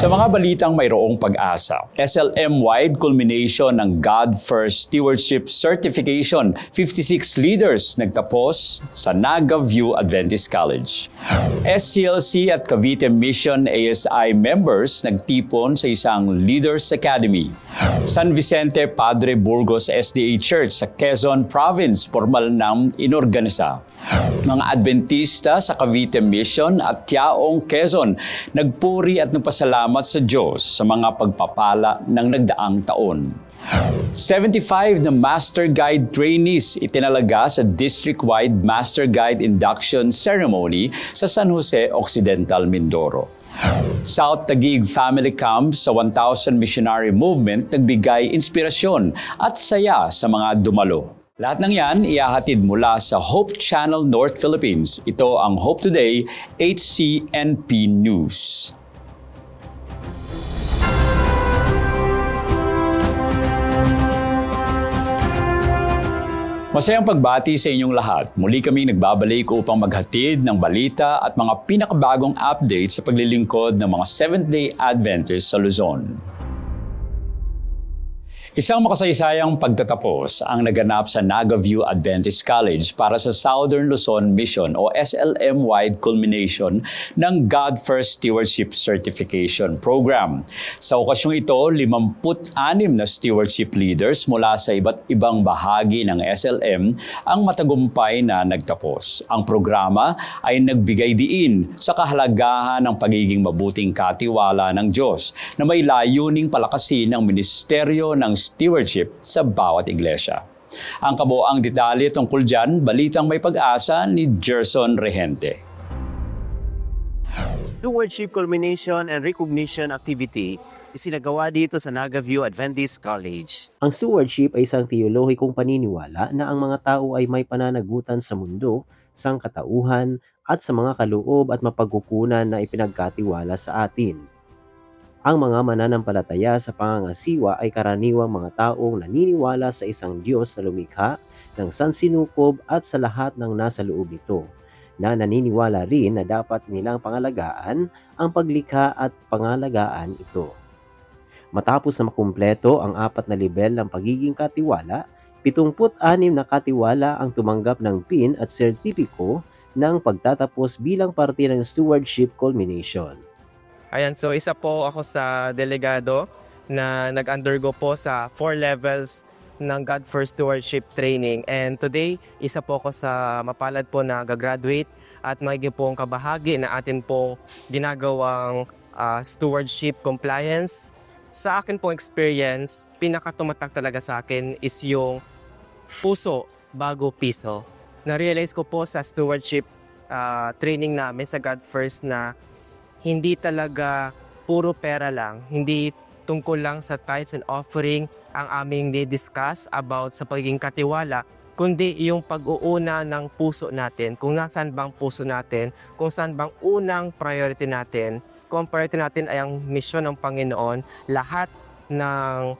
Sa mga balitang mayroong pag-asa, SLM-wide culmination ng God First Stewardship Certification, 56 leaders nagtapos sa Naga View Adventist College. SCLC at Cavite Mission ASI members nagtipon sa isang Leaders Academy. San Vicente Padre Burgos SDA Church sa Quezon Province formal nang inorganisa. Mga Adventista sa Cavite Mission at Tiaong Quezon nagpuri at nagpasalamat sa Diyos sa mga pagpapala ng nagdaang taon. 75 na Master Guide trainees itinalaga sa district-wide Master Guide Induction Ceremony sa San Jose Occidental, Mindoro. South Taguig Family Camp sa 1,000 Missionary Movement nagbigay inspirasyon at saya sa mga dumalo. Lahat ng yan ihahatid mula sa Hope Channel North Philippines. Ito ang Hope Today, HCNP News. Masayang pagbati sa inyong lahat. Muli kaming nagbabalik upang maghatid ng balita at mga pinakabagong updates sa paglilingkod ng mga Seventh-day Adventists sa Luzon. Isang makasaysayang pagtatapos ang naganap sa Naga View Adventist College para sa Southern Luzon Mission o SLM-wide culmination ng God First Stewardship Certification Program. Sa okasyong ito, 56 na stewardship leaders mula sa iba't ibang bahagi ng SLM ang matagumpay na nagtapos. Ang programa ay nagbigay diin sa kahalagahan ng pagiging mabuting katiwala ng Diyos na may layuning palakasin ang ministeryo ng stewardship sa bawat iglesia. Ang kabuoang detalye tungkol dyan, balitang may pag-asa ni Gerson Rehente. Stewardship Culmination and Recognition Activity isinagawa dito sa Naga View Adventist College. Ang stewardship ay isang teolohikong paniniwala na ang mga tao ay may pananagutan sa mundo, sangkatauhan at sa mga kaloob at mapagkukunan na ipinagkatiwala sa atin. Ang mga mananampalataya sa pangangasiwa ay karaniwang mga taong naniniwala sa isang Diyos na lumikha ng sansinukob at sa lahat ng nasa loob nito, na naniniwala rin na dapat nilang pangalagaan ang paglikha at pangalagaan ito. Matapos na makumpleto ang 4 na lebel ng pagiging katiwala, 76 na katiwala ang tumanggap ng PIN at sertipiko ng pagtatapos bilang parte ng Stewardship Culmination. Ayan, so isa po ako sa delegado na nag-undergo po sa 4 levels ng God First Stewardship Training. And today, isa po ako sa mapalad po na gagraduate at magiging pong kabahagi na atin po ginagawang stewardship compliance. Sa akin pong experience, pinakatumatak talaga sa akin is yung puso bago piso. Na-realize ko po sa stewardship training namin sa God First na hindi talaga puro pera lang, hindi tungkol lang sa tithes and offering ang aming di-discuss about sa pagiging katiwala, kundi yung pag-uuna ng puso natin, kung nasaan bang puso natin, kung saan bang unang priority natin. Kung priority natin ay ang misyon ng Panginoon, lahat ng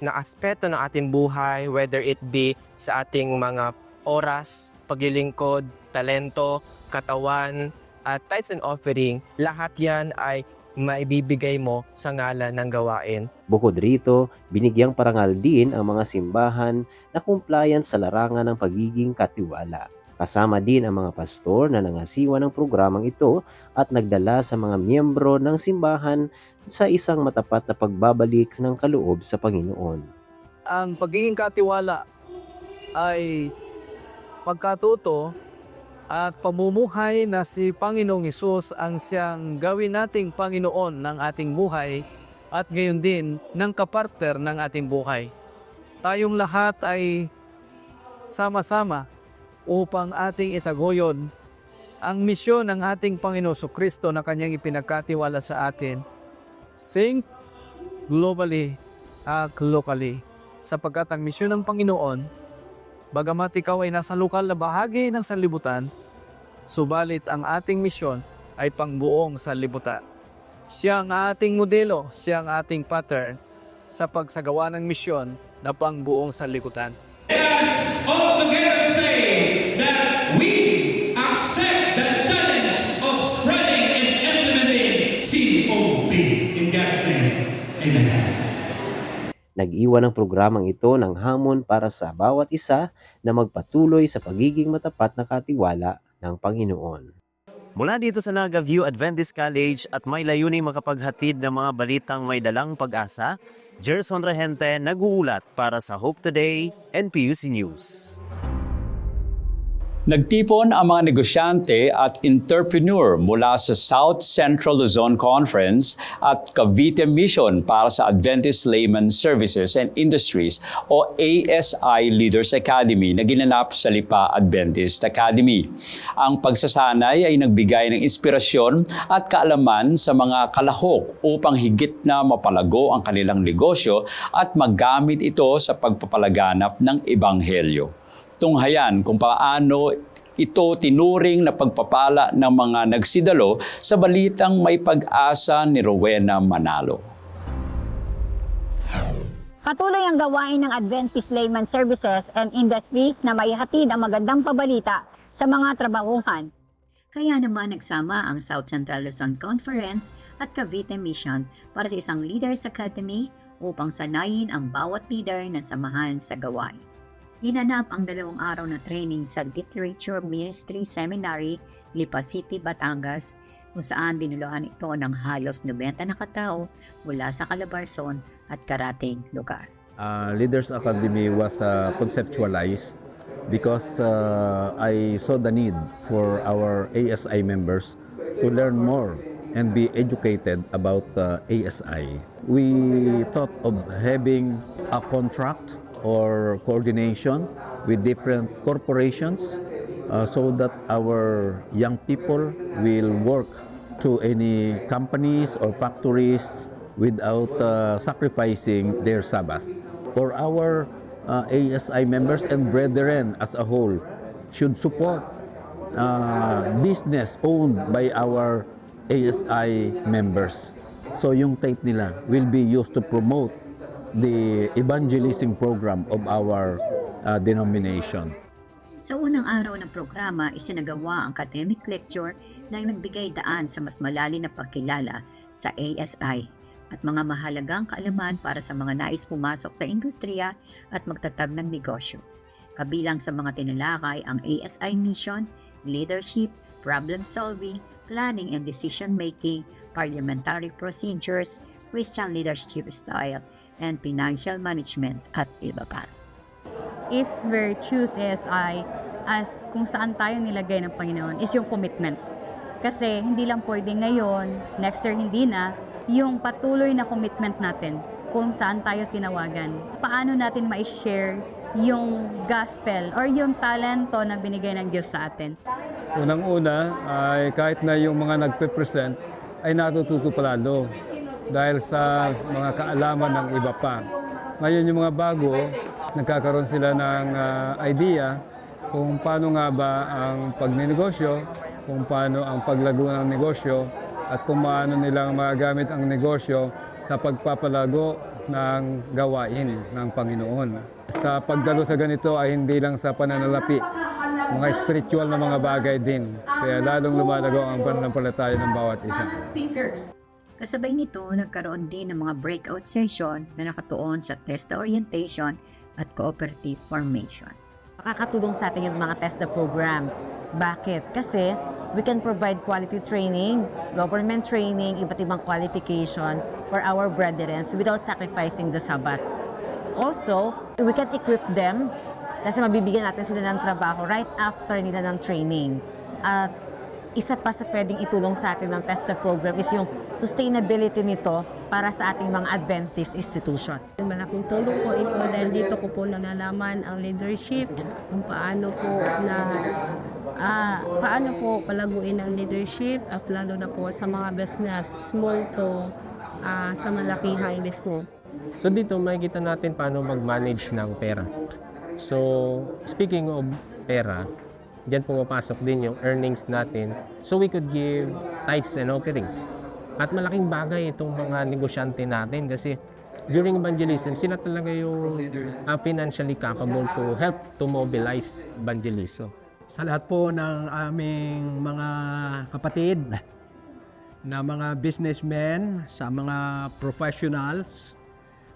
aspeto ng ating buhay, whether it be sa ating mga oras, paglilingkod, talento, katawan, at tithes and offering, lahat yan ay maibibigay mo sa ngalan ng gawain. Bukod rito, binigyang parangal din ang mga simbahan na compliance sa larangan ng pagiging katiwala. Kasama din ang mga pastor na nangasiwa ng programang ito at nagdala sa mga miyembro ng simbahan sa isang matapat na pagbabalik ng kaloob sa Panginoon. Ang pagiging katiwala ay pagkatuto at pamumuhay na si Panginoong Hesus ang siyang gawin nating Panginoon ng ating buhay at gayon din ng kapartner ng ating buhay. Tayong lahat ay sama-sama upang ating itaguyod ang misyon ng ating Panginoon Kristo na kanyang ipinagkatiwala sa atin. Think globally at locally, sapagkat ang misyon ng Panginoon, bagamat ikaw ay nasa lokal na bahagi ng sanlibutan, subalit ang ating misyon ay pangbuong sanlibutan. Siya ang ating modelo, siya ang ating pattern sa pagsagawa ng misyon na pangbuong sanlibutan. Let's all together say that we accept the challenge of spreading and implementing COP in God's name. Amen. Nag-iwan ng programang ito ng hamon para sa bawat isa na magpatuloy sa pagiging matapat na katiwala ng Panginoon. Mula dito sa Naga View Adventist College at may layuning makapaghatid ng mga balitang may dalang pag-asa, Gerson Regente nag-uulat para sa Hope Today and PUC News. Nagtipon ang mga negosyante at entrepreneur mula sa South Central Luzon Conference at Cavite Mission para sa Adventist Layman Services and Industries o ASI Leaders Academy na ginanap sa Lipa Adventist Academy. Ang pagsasanay ay nagbigay ng inspirasyon at kaalaman sa mga kalahok upang higit na mapalago ang kanilang negosyo at magamit ito sa pagpapalaganap ng Ebanghelyo. Tunghayan kung paano ito tinuring na pagpapala ng mga nagsidalo sa balitang may pag-asa ni Rowena Manalo. Patuloy ang gawain ng Adventist Layman Services and Industries na maihatid ang magandang pabalita sa mga trabahuhan. Kaya naman nagsama ang South Central Luzon Conference at Cavite Mission para sa isang Leaders Academy upang sanayin ang bawat leader ng samahan sa gawain. Ginanap ang 2 araw na training sa Literature Ministry Seminary, Lipa City, Batangas, kung saan binuluhan ito ng halos 90 na katao mula sa Calabarzon at karating lugar. Leaders Academy was conceptualized because I saw the need for our ASI members to learn more and be educated about ASI. We thought of having a contract or coordination with different corporations so that our young people will work to any companies or factories without sacrificing their Sabbath. For our ASI members and brethren as a whole should support business owned by our ASI members. So yung tape nila will be used to promote the evangelizing program of our denomination. Sa unang araw ng programa, isinagawa ang academic lecture na nagbigay daan sa mas malalim na pagkilala sa ASI at mga mahalagang kaalaman para sa mga nais pumasok sa industriya at magtatag ng negosyo. Kabilang sa mga tinalakay ang ASI mission, leadership, problem solving, planning and decision making, parliamentary procedures, Christian leadership style, and financial management at iba pa. If we choose ASI as kung saan tayo nilagay ng Panginoon is yung commitment. Kasi hindi lang pwede ngayon, next year hindi na, yung patuloy na commitment natin kung saan tayo tinawagan. Paano natin ma-share yung gospel or yung talento na binigay ng Diyos sa atin. Unang-una ay kahit na yung mga nagpe-present ay natututo palalo dahil sa mga kaalaman ng iba pa. Ngayon yung mga bago, nagkakaroon sila ng idea kung paano nga ba ang pagnenegosyo, kung paano ang paglago ng negosyo, at kung paano nilang magamit ang negosyo sa pagpapalago ng gawain ng Panginoon. Sa pagdalo sa ganito ay hindi lang sa pananalapi, mga spiritual na mga bagay din. Kaya lalong lumalago ang pananampalataya ng bawat isa. Kasabay nito, nagkaroon din ng mga breakout session na nakatuon sa TESDA orientation at cooperative formation. Makakatulong sa atin yung mga TESDA program. Bakit? Kasi we can provide quality training, government training, iba't ibang qualification for our brethren without sacrificing the Sabbath. Also, we can equip them kasi mabibigyan natin sila ng trabaho right after nila ng training. At isa pa sa pwedeng itulong sa atin ng TESDA program is yung sustainability nito para sa ating mga Adventist institution. Malaking tulong po ito dahil dito ko po nalalaman ang leadership, kung paano po palaguin ang leadership at lalo na po sa mga business, small to sa malakihang business. So dito makikita natin paano mag-manage ng pera. So speaking of pera, diyan pumapasok din yung earnings natin so we could give tithes and offerings. At malaking bagay itong mga negosyante natin kasi during evangelism, sila talaga yung financially capable to help to mobilize evangelism. Sa lahat po ng aming mga kapatid na mga businessmen, sa mga professionals,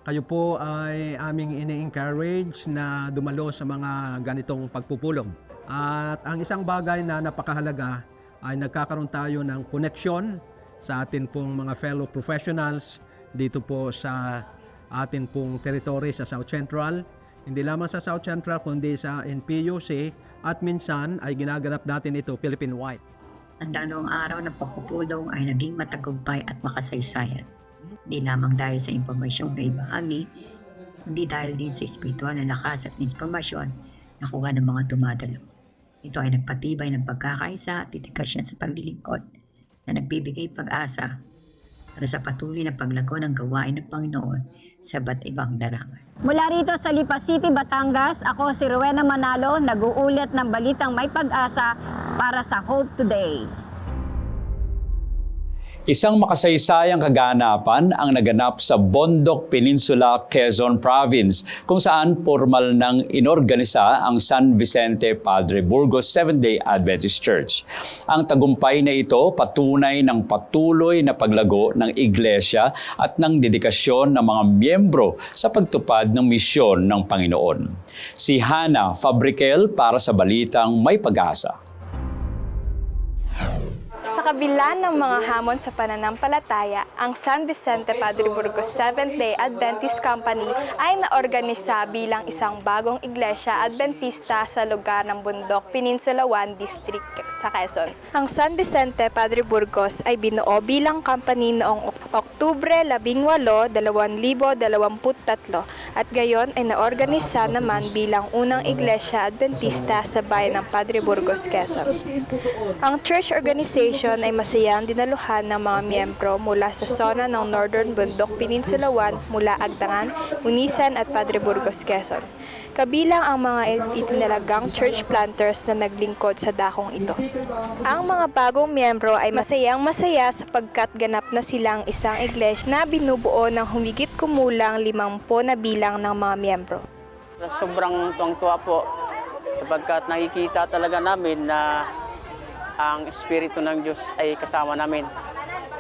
kayo po ay aming ini-encourage na dumalo sa mga ganitong pagpupulong. At ang isang bagay na napakahalaga ay nagkakaroon tayo ng koneksyon sa atin pong mga fellow professionals dito po sa atin pong territory sa South Central. Hindi lamang sa South Central kundi sa NPUC at minsan ay ginaganap natin ito Philippine-wide. Ang dalawang araw ng pagpupulong ay naging matagumpay at makasaysayan. Hindi lamang dahil sa impormasyong na ibahagi, hindi dahil din sa espiritual na lakas at inspirasyon na kuha ng mga dumadalo. Ito ay nagpatibay ng pagkakaisa at dedikasyon sa paglilingkod na nagbibigay pag-asa para sa patuloy na paglago ng gawain ng Panginoon sa iba't ibang larangan. Mula rito sa Lipa City, Batangas, ako si Rowena Manalo, nag-uulat ng balitang may pag-asa para sa Hope Today. Isang makasaysayang kaganapan ang naganap sa Bondok Peninsula, Quezon Province, kung saan formal nang inorganisa ang San Vicente Padre Burgos Seventh-day Adventist Church. Ang tagumpay na ito patunay ng patuloy na paglago ng iglesia at ng dedikasyon ng mga miyembro sa pagtupad ng misyon ng Panginoon. Si Hannah Fabriquel para sa Balitang May Pag-asa. Sa kabila ng mga hamon sa pananampalataya, ang San Vicente Padre Burgos Seventh-day Adventist Company ay naorganisa bilang isang bagong iglesia Adventista sa lugar ng Bundok Peninsula 1 District sa Quezon. Ang San Vicente Padre Burgos ay binuo bilang company noong Oktubre 18, 2023 at gayon ay naorganisa naman bilang unang iglesia Adventista sa bayan ng Padre Burgos, Quezon. Ang church organization ay masayang dinaluhan ng mga miyembro mula sa zona ng Northern Bundok Peninsula 1 mula Agdangan, Munisan at Padre Burgos, Quezon. Kabilang ang mga itinalagang church planters na naglingkod sa dakong ito. Ang mga bagong miyembro ay masayang-masaya sapagkat ganap na silang isang iglesia na binubuo ng humigit kumulang 50 na bilang ng mga miyembro. Sobrang tuwang-tuwa po sapagkat nakikita talaga namin na ang Espiritu ng Diyos ay kasama namin.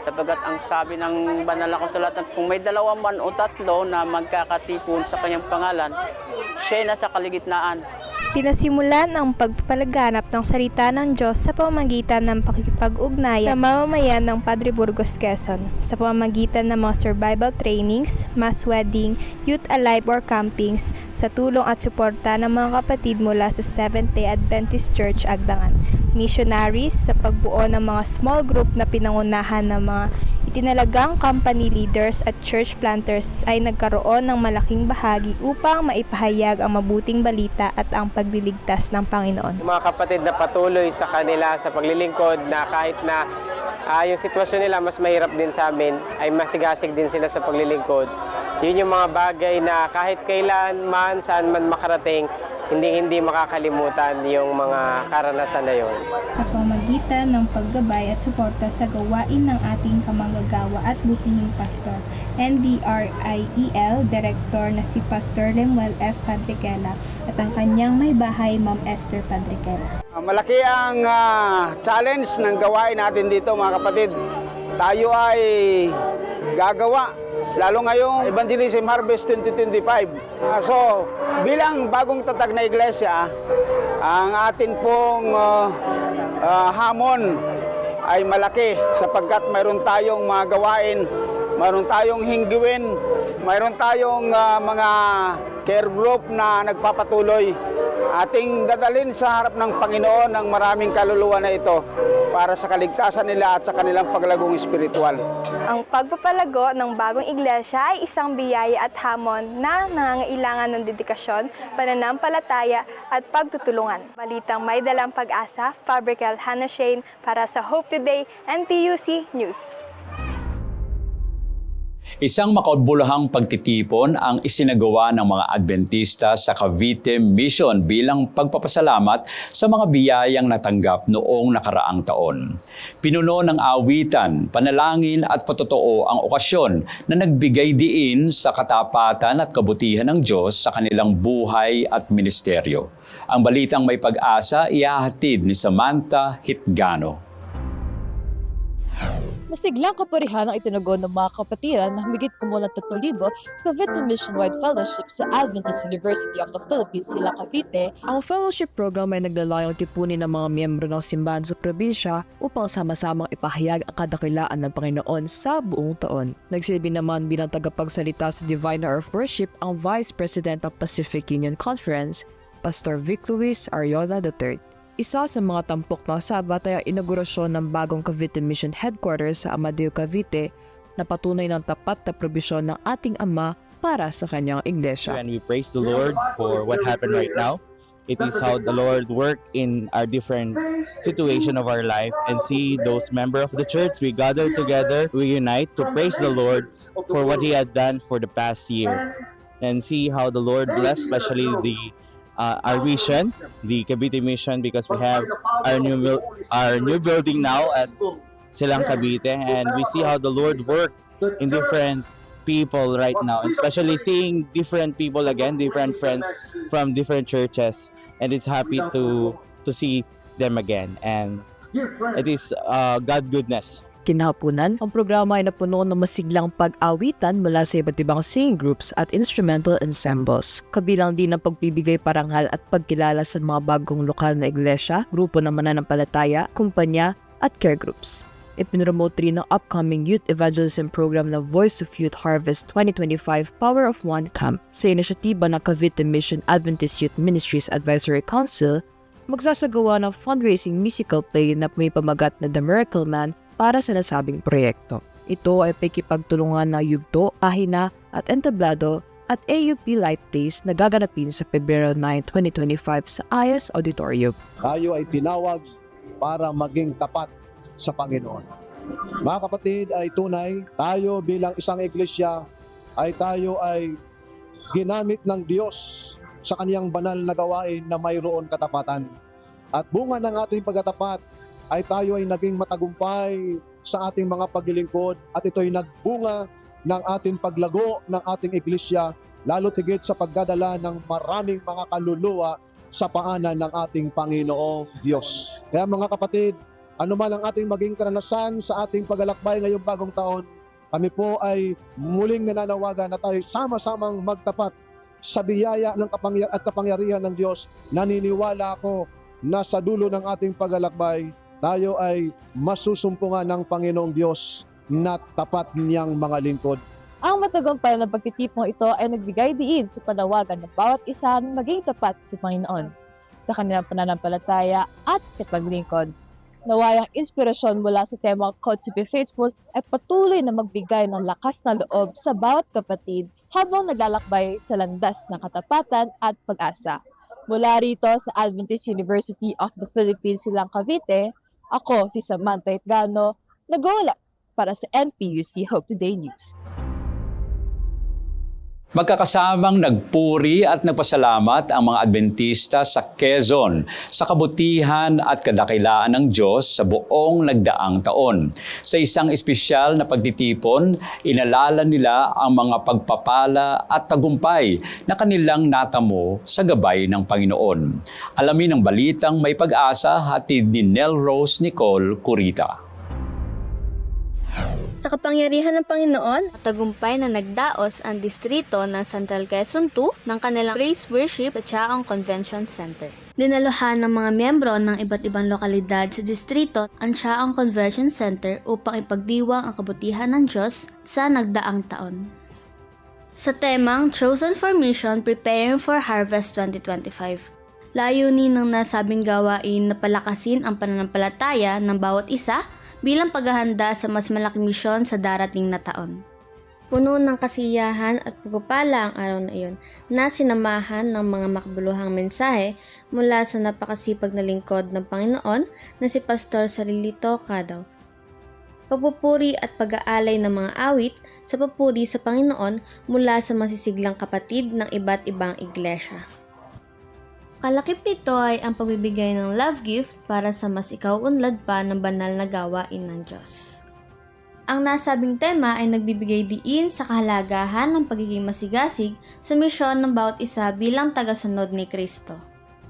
Sapagkat ang sabi ng banal na kasulatan, kung may 2 man o 3 na magkakatipon sa kanyang pangalan, siya ay nasa kaligitnaan. Pinasimulan ang pagpapalaganap ng salita ng Diyos sa pamamagitan ng pakikipag-ugnayan sa mamamayan ng Padre Burgos, Quezon, sa pamamagitan ng mga survival trainings, mass wedding, youth alive or campings, sa tulong at suporta ng mga kapatid mula sa Seventh-day Adventist Church, Agdangan. Missionaries sa pagbuo ng mga small group na pinangunahan ng mga itinalagang company leaders at church planters ay nagkaroon ng malaking bahagi upang maipahayag ang mabuting balita at ang pagliligtas ng Panginoon. Mga kapatid na patuloy sa kanila sa paglilingkod na kahit na yung sitwasyon nila mas mahirap din sa amin, ay masigasig din sila sa paglilingkod. Yun yung mga bagay na kahit kailan man, saan man makarating, hindi makakalimutan yung mga karanasan na yun. Sa pamamagitan ng paggabay at suporta sa gawain ng ating kamanggagawa at butihing pastor, NDRIEL Director na si Pastor Lemuel F. Padriquela at ang kanyang may bahay, Ma'am Esther Padriquela. Malaki ang challenge ng gawain natin dito, mga kapatid. Tayo ay gagawa, lalo ngayong Evangelism Harvest 2025. So, bilang bagong tatag na iglesia, ang atin pong hamon ay malaki sapagkat mayroon tayong mga gawain, mayroon tayong hinggiwin, mayroon tayong mga care group na nagpapatuloy. Ating dadalhin sa harap ng Panginoon ang maraming kaluluwa na ito para sa kaligtasan nila at sa kanilang paglagong espiritual. Ang pagpapalago ng bagong iglesia ay isang biyaya at hamon na nangangailangan ng dedikasyon, pananampalataya at pagtutulungan. Balitang may dalang pag-asa, Fabriquel Hannah Shane para sa Hope Today NPUC News. Isang makaulbulahang pagtitipon ang isinagawa ng mga Adventista sa Cavite Mission bilang pagpapasalamat sa mga biyayang natanggap noong nakaraang taon. Pinuno ng awitan, panalangin at patotoo ang okasyon na nagbigay diin sa katapatan at kabutihan ng Diyos sa kanilang buhay at ministeryo. Ang balitang may pag-asa ihahatid ni Samantha Hitgano. Masiglang kaparihan ang itinagon ng mga kapatiran na humigit kumulang 3,000 sa Cavite Mission-wide Fellowship sa Adventist University of the Philippines, Silang Cavite. Ang fellowship program ay naglalayong tipunin ng mga miyembro ng simbahan sa probinsya upang sama-samang ipahayag ang kadakilaan ng Panginoon sa buong taon. Nagsilbi naman bilang tagapagsalita sa Divine Hour of Worship ang Vice President ng Pacific Union Conference, Pastor Vic Luis Ariola III. Isa sa mga tampok ng Sabat ay ang inaugurasyon ng bagong Cavite Mission Headquarters sa Amadeo, Cavite na patunay ng tapat na probisyon ng ating Ama para sa kanyang iglesia. And we praise the Lord for what happened right now. It is how the Lord worked in our different situation of our life, and see those members of the church, we gather together, we unite to praise the Lord for what He had done for the past year, and see how the Lord blessed, especially our mission, the Cavite Mission, because we have our new building now at Silang Cavite, and we see how the Lord worked in different people right now, especially seeing different people again, different friends from different churches, and it's happy to see them again, and it is God goodness. Kinahaponan, ang programa ay napuno ng masiglang pag-awitan mula sa iba't ibang singing groups at instrumental ensembles. Kabilang din ang pagbibigay parangal at pagkilala sa mga bagong lokal na iglesia, grupo ng mananampalataya, kumpanya at care groups. Ipinromote rin ng upcoming youth evangelism program na Voice of Youth Harvest 2025 Power of One Camp. Sa inisyatiba ng Cavite Mission Adventist Youth Ministries Advisory Council, magsasagawa ng fundraising musical play na may pamagat na The Miracle Man para sa nasabing proyekto. Ito ay pakikipagtulungan na yugto, kahina at entablado at AUP Light Plays na gaganapin sa Pebrero 9, 2025 sa IS Auditorium. Tayo ay tinawag para maging tapat sa Panginoon. Mga kapatid, ay tunay, tayo bilang isang iglesia tayo ay ginamit ng Diyos sa kaniyang banal na gawain na mayroon katapatan. At bunga ng ating pagkatapat ay tayo ay naging matagumpay sa ating mga paglilingkod, at ito ay nagbunga ng ating paglago ng ating iglesia, lalo tigit sa pagdadala ng maraming mga kaluluwa sa paanan ng ating Panginoong Diyos. Kaya mga kapatid, anuman ang ating maging karanasan sa ating paglalakbay ngayong bagong taon, kami po ay muling nananawagan na tayo sama-samang magtapat sa biyaya ng kapangyarihan ng Diyos. Naniniwala ako na sa dulo ng ating paglalakbay, tayo ay masusumpungan ng Panginoong Diyos na tapat niyang mga lingkod. Ang matagumpay na pagtitipong ito ay nagbigay diin sa panawagan ng bawat isa na maging tapat sa Panginoon, sa kanilang pananampalataya at sa paglingkod. Nawayang inspirasyon mula sa temang Called to be Faithful ay patuloy na magbigay ng lakas na loob sa bawat kapatid habang naglalakbay sa landas ng katapatan at pag-asa. Mula rito sa Adventist University of the Philippines, Silang Cavite, ako si Samantha Itgano, nag-uula para sa NPUC Hope Today News. Magkakasamang nagpuri at nagpasalamat ang mga Adventista sa Quezon sa kabutihan at kadakilaan ng Diyos sa buong nagdaang taon. Sa isang espesyal na pagtitipon, inalala nila ang mga pagpapala at tagumpay na kanilang natamo sa gabay ng Panginoon. Alamin ang balitang may pag-asa, hatid ni Nel Rose Nicole Curita. Sa kapangyarihan ng Panginoon, tagumpay na nagdaos ang distrito ng Central Quezon 2 ng kanilang praise worship sa Chaong Convention Center. Dinaluhan ng mga miyembro ng iba't ibang lokalidad sa distrito ang Chaong Convention Center upang ipagdiwang ang kabutihan ng Diyos sa nagdaang taon. Sa temang Chosen for Mission, Preparing for Harvest 2025, layunin ng nasabing gawain na palakasin ang pananampalataya ng bawat isa bilang paghahanda sa mas malaking misyon sa darating na taon. Puno ng kasiyahan at pagpapala ang araw na iyon na sinamahan ng mga makabuluhang mensahe mula sa napakasipag na lingkod ng Panginoon na si Pastor Sarilito Cadaw. Pagpupuri at pag-aalay ng mga awit sa papuri sa Panginoon mula sa masisiglang kapatid ng iba't ibang iglesia. Kalakip nito ay ang pagbibigay ng love gift para sa mas ikaw-unlad pa ng banal na gawain ng Diyos. Ang nasabing tema ay nagbibigay diin sa kahalagahan ng pagiging masigasig sa misyon ng bawat isa bilang tagasunod ni Kristo.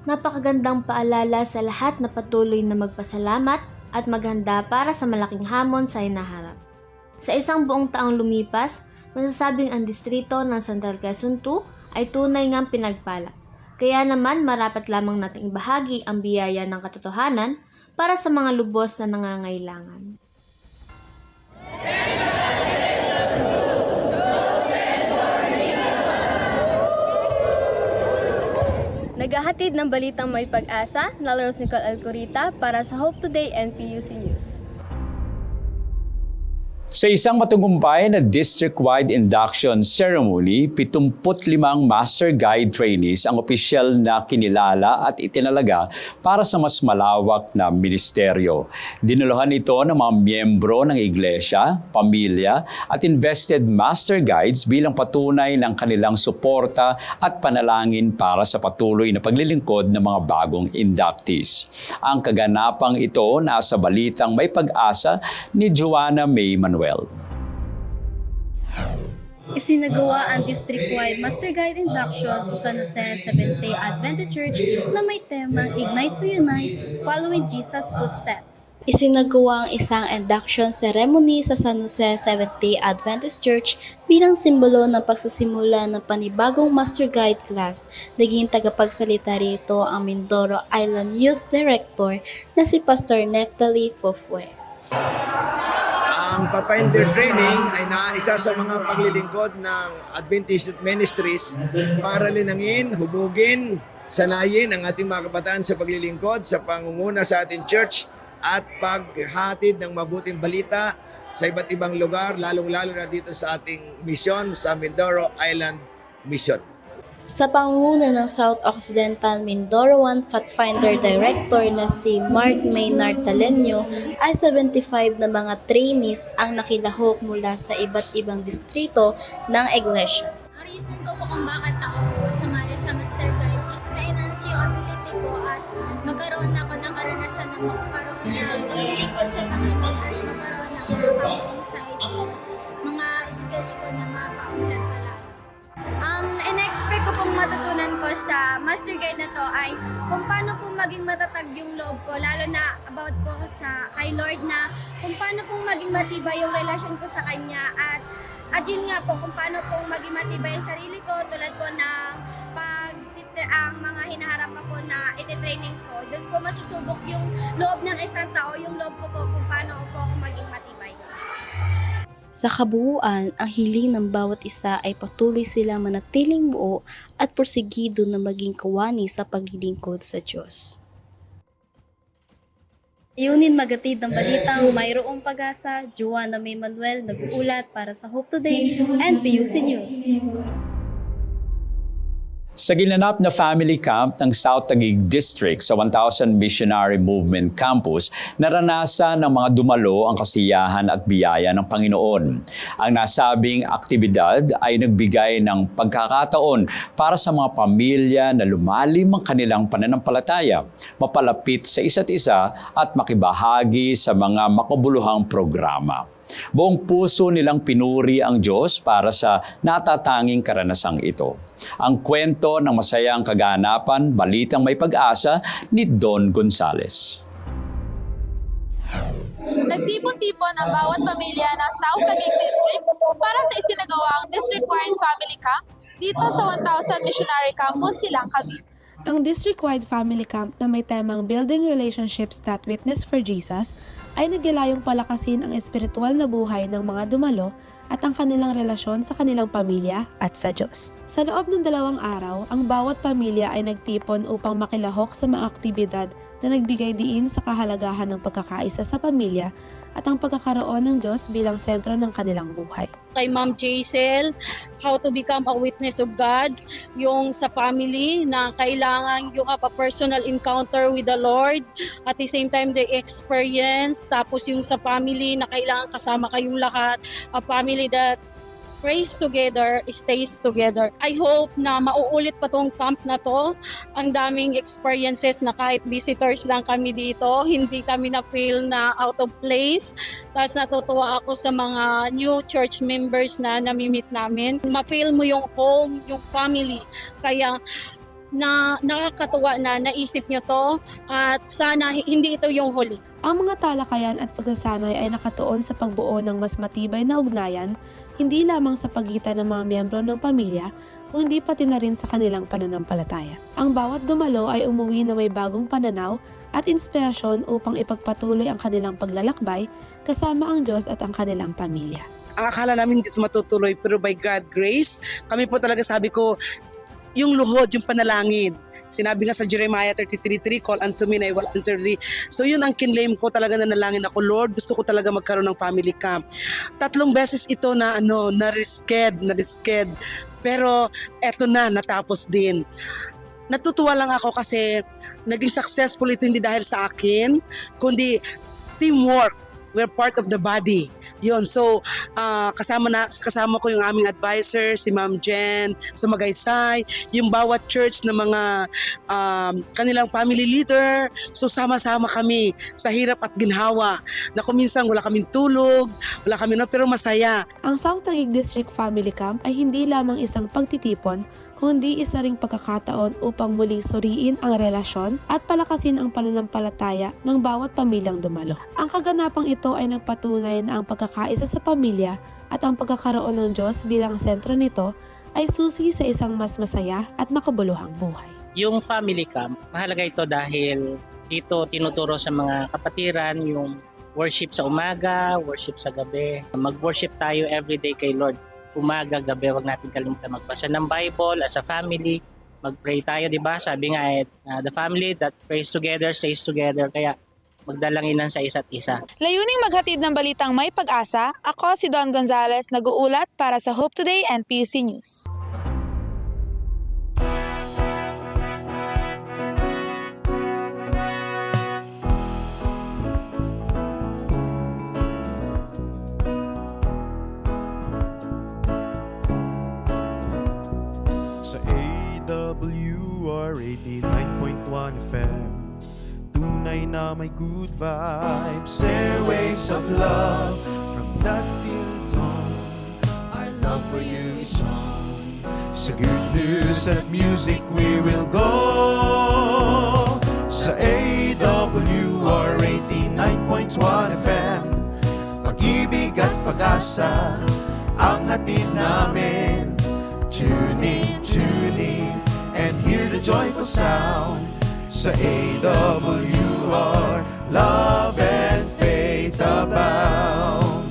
Napakagandang paalala sa lahat na patuloy na magpasalamat, at maghanda para sa malaking hamon sa hinaharap. Sa isang buong taong lumipas, masasabing ang distrito ng Central Quezon 2 ay tunay ngang pinagpala. Kaya naman marapat lamang nating ibahagi ang biyaya ng katotohanan para sa mga lubos na nangangailangan. Naghahatid ng balitang may pag-asa na Rose Nicole Alcorita para sa Hope Today and PUC News. Sa isang matagumpay na district-wide induction ceremony, 75 Master Guide trainees ang opisyal na kinilala at itinalaga para sa mas malawak na ministeryo. Dinuluhan ito ng mga miyembro ng iglesia, pamilya at invested Master Guides bilang patunay ng kanilang suporta at panalangin para sa patuloy na paglilingkod ng mga bagong inductees. Ang kaganapang ito nasa balitang may pag-asa ni Joanna May Manuel. Isinagawa ang district-wide Master Guide Induction sa San Jose Seventh-day Adventist Church na may temang Ignite to Unite, Following Jesus' Footsteps. Isinagawa ang isang induction ceremony sa San Jose Seventh-day Adventist Church bilang simbolo ng pagsisimula ng panibagong Master Guide class. Naging tagapagsalita rito ang Mindoro Island Youth Director na si Pastor Neftali Fofue. Ang Pathfinder Training ay isa sa mga paglilingkod ng Adventist Ministries para linangin, hubugin, sanayin ang ating mga kabataan sa paglilingkod, sa pangunguna sa ating church at paghatid ng mabuting balita sa iba't ibang lugar, lalong-lalo na dito sa ating mission sa Mindoro Island Mission. Sa pangunguna ng South Occidental Mindoro 1 Pathfinder Director na si Mark Maynard Talenyo ay 75 na mga trainees ang nakilahok mula sa iba't ibang distrito ng iglesia. Ang reason ko po kung bakit ako sumali sa Master Guide is ma-enhance yung ability ko at magkaroon ako ng karanasan na magkaroon ng paglilingkod sa Panginoon at magkaroon ng mga counting sites, mga skills ko na mapaunlad pala. Ang in-expect ko pong matutunan ko sa Master Guide na to ay kung paano po maging matatag yung loob ko, lalo na about po sa kay Lord na kung paano pong maging matibay yung relasyon ko sa Kanya at yun nga po kung paano pong maging matibay yung sarili ko tulad po ng ang mga hinaharap po na iti-training ko. Doon po masusubok yung loob ng isang tao, yung loob ko po kung paano po ako maging matibay. Sa kabuuan, ang hiling ng bawat isa ay patuloy silang manatiling buo at porsigido na maging kawani sa paglilingkod sa Diyos. Yunin magatid ng balitang mayroong pag-asa, Joanna May Manuel nag-uulat para sa Hope Today and PUC News. Sa ginanap na family camp ng South Taguig District sa 1,000 Missionary Movement Campus, naranasan ng mga dumalo ang kasiyahan at biyaya ng Panginoon. Ang nasabing aktibidad ay nagbigay ng pagkakataon para sa mga pamilya na lumalim ang kanilang pananampalataya, mapalapit sa isa't isa at makibahagi sa mga makabuluhang programa. Buong puso nilang pinuri ang Diyos para sa natatanging karanasang ito. Ang kwento ng masayang kaganapan, balitang may pag-asa ni Don Gonzales. Nagtipon-tipon ang bawat pamilya ng South Taguig District para sa isinagawang district-wide family camp dito sa 1,000 Missionary Campus, Silang, Cavite. Ang district-wide family camp na may temang Building Relationships that Witness for Jesus ay naglalayong palakasin ang espiritual na buhay ng mga dumalo at ang kanilang relasyon sa kanilang pamilya at sa Diyos. Sa loob ng 2 araw, ang bawat pamilya ay nagtipon upang makilahok sa mga aktibidad na nagbigay diin sa kahalagahan ng pagkakaisa sa pamilya at ang pagkakaroon ng Diyos bilang sentro ng kanilang buhay. Kay Ma'am Jaisel, how to become a witness of God, yung sa family na kailangan yung have a personal encounter with the Lord, at the same time the experience, tapos yung sa family na kailangan kasama kayong lahat, a family that prays together, stays together. I hope na mauulit pa tong camp na to. Ang daming experiences na kahit visitors lang kami dito, hindi kami na-feel na out of place. Tapos natutuwa ako sa mga new church members na namimit namin. Ma-feel mo yung home, yung family. Kaya nakakatuwa na naisip nyo to at sana hindi ito yung huli. Ang mga talakayan at pagsasanay ay nakatuon sa pagbuo ng mas matibay na ugnayan, hindi lamang sa pagitan ng mga miyembro ng pamilya, kundi pati na rin sa kanilang pananampalataya. Ang bawat dumalo ay umuwi na may bagong pananaw at inspirasyon upang ipagpatuloy ang kanilang paglalakbay kasama ang Diyos at ang kanilang pamilya. Ang akala namin hindi ito matutuloy, pero by God grace, kami po talaga, sabi ko, yung luhod, yung panalangin. Sinabi nga sa Jeremiah 33:3, call unto me and I will answer thee. So yun ang kinlaim ko talaga, na nalangin ako, Lord, gusto ko talaga magkaroon ng family camp. 3 beses ito na na-risked. Pero eto na, natapos din. Natutuwa lang ako kasi naging successful ito, hindi dahil sa akin, kundi teamwork. We're part of the body. Yun. So, kasama ko yung aming advisor, si Ma'am Jen, Sumagaysay, yung bawat church na mga kanilang family leader. So, sama-sama kami sa hirap at ginhawa. Na kuminsan wala kaming tulog, pero masaya. Ang South Taguig District Family Camp ay hindi lamang isang pagtitipon, kundi isa ring pagkakataon upang muling suriin ang relasyon at palakasin ang pananampalataya ng bawat pamilyang dumalo. Ang kaganapang ito ay nagpatunay na ang pagkakaisa sa pamilya at ang pagkakaroon ng Diyos bilang sentro nito ay susi sa isang mas masaya at makabuluhang buhay. Yung family camp, mahalaga ito dahil dito tinuturo sa mga kapatiran yung worship sa umaga, worship sa gabi. Mag-worship tayo everyday kay Lord. Umaga, gabi, wag natin kalimutan magbasa ng Bible as a family. Mag-pray tayo, di ba? Sabi nga, the family that prays together, stays together. Kaya magdalanginan sa isa't isa. Layuning maghatid ng balitang may pag-asa, ako si Don Gonzales, nag-uulat para sa Hope Today and PUC News. Sa AWR 89.1 FM, tunay na may good vibes, airwaves of love, from dusk till dawn, our love for you is strong. Sa good news at music we will go. Sa AWR 89.1 FM, pag-ibig at pag-asa ang hatid namin. Tune in, and hear the joyful sound. Sa AWR, love and faith abound.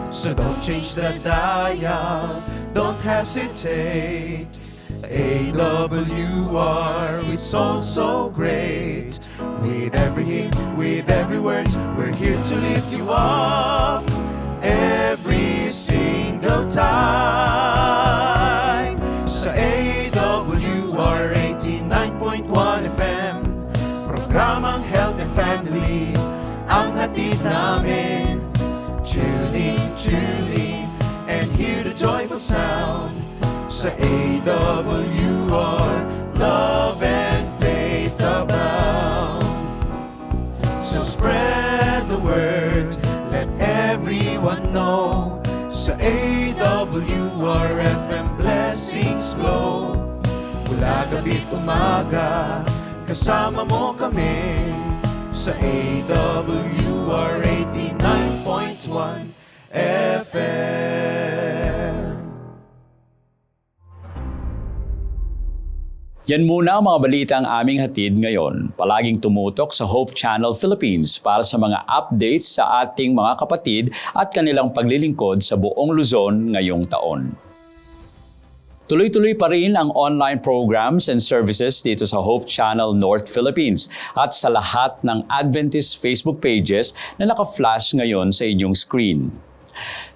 So don't change the dial, don't hesitate. AWR, it's all so great. With every hymn, with every word, we're here to lift you up every single time. Sa AWR 89.1 FM, programang Health and Family ang hatid namin. Tune in, and hear the joyful sound. Sa AWR, love and faith abound. So spread the word, let everyone know. Sa AWR FM, blessings flow. Mula gabi't umaga, kasama mo kami. Sa AWR 89.1 FM. Yan muna ang mga balitang aming hatid ngayon. Palaging tumutok sa Hope Channel Philippines para sa mga updates sa ating mga kapatid at kanilang paglilingkod sa buong Luzon ngayong taon. Tuloy-tuloy pa rin ang online programs and services dito sa Hope Channel North Philippines at sa lahat ng Adventist Facebook pages na naka-flash ngayon sa inyong screen.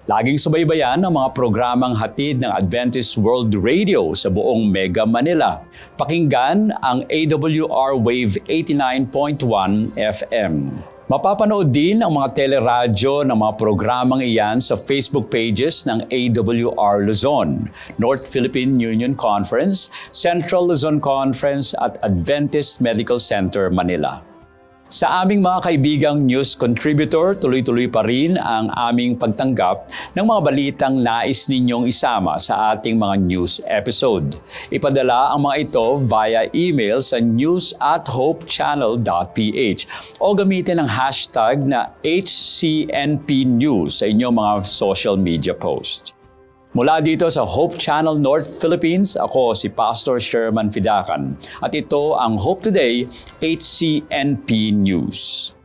Laging subaybayan ang mga programang hatid ng Adventist World Radio sa buong Mega Manila. Pakinggan ang AWR Wave 89.1 FM. Mapapanood din ang mga teleradyo ng mga programang iyan sa Facebook pages ng AWR Luzon, North Philippine Union Conference, Central Luzon Conference at Adventist Medical Center Manila. Sa aming mga kaibigang news contributor, tuloy-tuloy pa rin ang aming pagtanggap ng mga balitang nais ninyong isama sa ating mga news episode. Ipadala ang mga ito via email sa news@hopechannel.ph o gamitin ang hashtag na HCNP News sa inyong mga social media posts. Mula dito sa Hope Channel North Philippines, ako si Pastor Sherman Fidakan at ito ang Hope Today HCNP News.